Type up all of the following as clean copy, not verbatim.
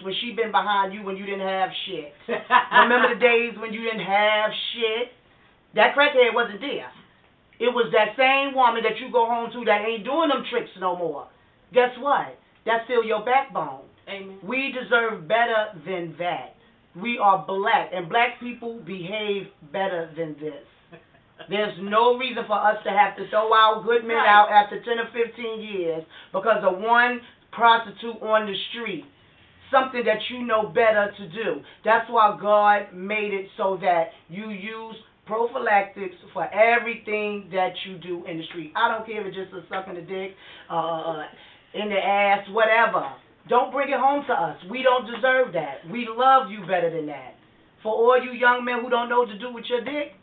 when she been behind you when you didn't have shit. Remember the days when you didn't have shit? That crackhead wasn't there. It was that same woman that you go home to that ain't doing them tricks no more. Guess what? That's still your backbone. Amen. We deserve better than that. We are black, and black people behave better than this. There's no reason for us to have to throw our good men out after 10 or 15 years because of one prostitute on the street. Something that you know better to do. That's why God made it so that you use prophylactics for everything that you do in the street. I don't care if it's just a sucking the dick, in the ass, whatever. Don't bring it home to us. We don't deserve that. We love you better than that. For all you young men who don't know what to do with your dick,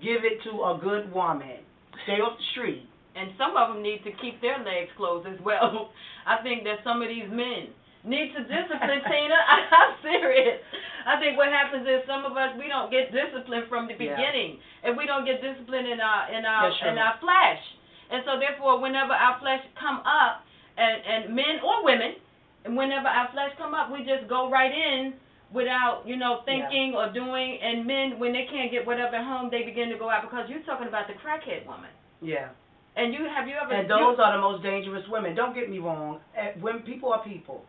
give it to a good woman. Stay off the street. And some of them need to keep their legs closed as well. I think that some of these men need to discipline, Tina. I'm serious. I think what happens is some of us, we don't get discipline from the beginning, and we don't get discipline in our flesh. And so therefore, whenever our flesh come up, and men or women, and whenever our flesh come up, we just go right in without, thinking or doing. And men, when they can't get whatever at home, they begin to go out, because you're talking about the crackhead woman. Yeah. And have you ever? And those are the most dangerous women. Don't get me wrong. When people are people,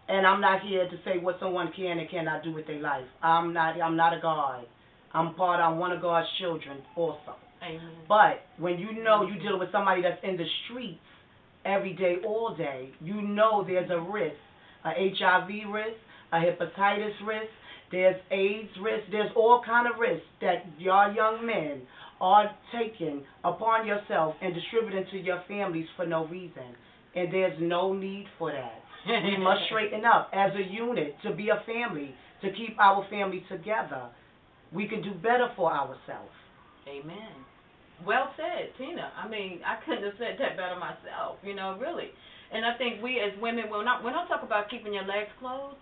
and I'm not here to say what someone can and cannot do with their life. I'm not a God. I'm one of God's children also. Amen. But when you know you're dealing with somebody that's in the streets every day, all day, you know there's a risk, a HIV risk, a hepatitis risk, there's AIDS risk, there's all kind of risks that your young men are taking upon yourself and distributing to your families for no reason. And there's no need for that. We must straighten up as a unit, to be a family, to keep our family together. We can do better for ourselves. Amen. Well said, Tina. I mean, I couldn't have said that better myself, really. And I think we as women, when I talk about keeping your legs closed,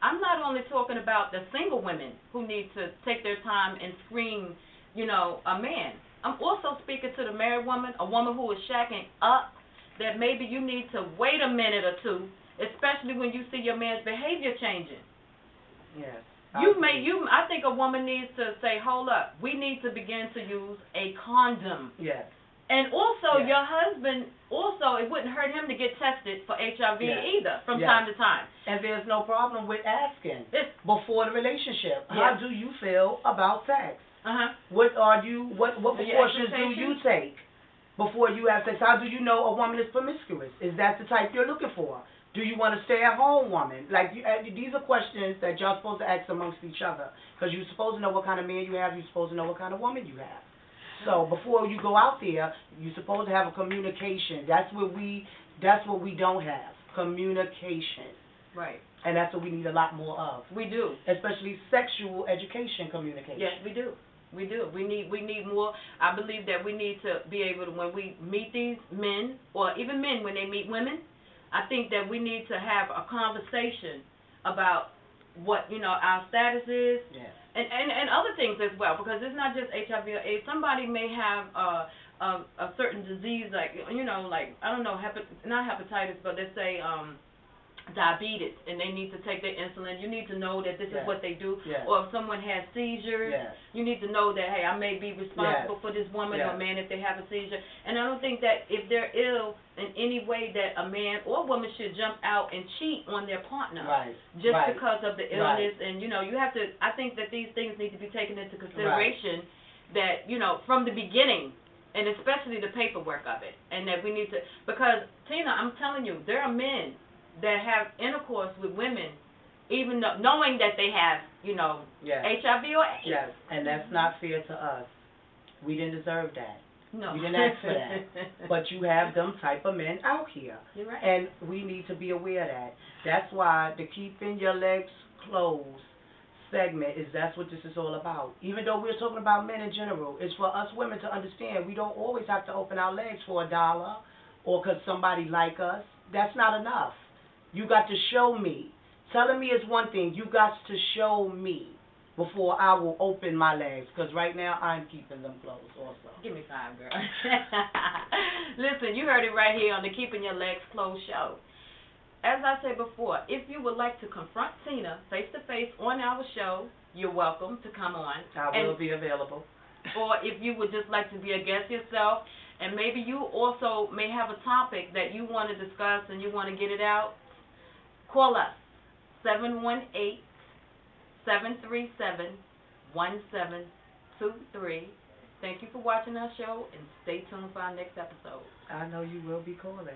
I'm not only talking about the single women who need to take their time and screen, a man. I'm also speaking to the married woman, a woman who is shacking up, that maybe you need to wait a minute or two, especially when you see your man's behavior changing. Yes. I think a woman needs to say, hold up, we need to begin to use a condom. Yes. And also, your husband, it wouldn't hurt him to get tested for HIV either from time to time. And there's no problem with asking before the relationship. How do you feel about sex? What precautions do you take before you have sex? How do you know a woman is promiscuous? Is that the type you're looking for? Do you want to stay at home woman? These are questions that y'all supposed to ask amongst each other, because you're supposed to know what kind of man you have. You're supposed to know what kind of woman you have. So before you go out there, you're supposed to have a communication. That's what we don't have. Communication. Right. And that's what we need a lot more of. We do. Especially sexual education communication. Yes, we do. We do. We need more. I believe that we need to be able to, when we meet these men, or even men when they meet women, I think that we need to have a conversation about what, our status is. Yes. And other things as well, because it's not just HIV or AIDS. Somebody may have a certain disease, like, I don't know, not hepatitis, but let's say diabetes, and they need to take their insulin. You need to know that this is what they do. Or if someone has seizures, you need to know that, hey, I may be responsible for this woman or man if they have a seizure. And I don't think that if they're ill in any way that a man or woman should jump out and cheat on their partner because of the illness. And, you have to, I think that these things need to be taken into consideration that, from the beginning, and especially the paperwork of it. And that we need to, because, Tina, I'm telling you, there are men that have intercourse with women, even knowing that they have, HIV or AIDS. Yes, and that's not fair to us. We didn't deserve that. No. We didn't ask for that. But you have them type of men out here. You're right. And we need to be aware of that. That's why the keeping your legs closed segment that's what this is all about. Even though we're talking about men in general, it's for us women to understand we don't always have to open our legs for $1 or because somebody like us. That's not enough. You got to show me. Telling me is one thing. You got to show me before I will open my legs, because right now I'm keeping them closed also. Give me 5, girl. Listen, you heard it right here on the Keeping Your Legs Closed show. as I said before, if you would like to confront Tina face to face on our show, you're welcome to come on. I will be available. Or if you would just like to be a guest yourself, and maybe you also may have a topic that you want to discuss and you want to get it out, call us, 718-737-1723. Thank you for watching our show, and stay tuned for our next episode. I know you will be calling.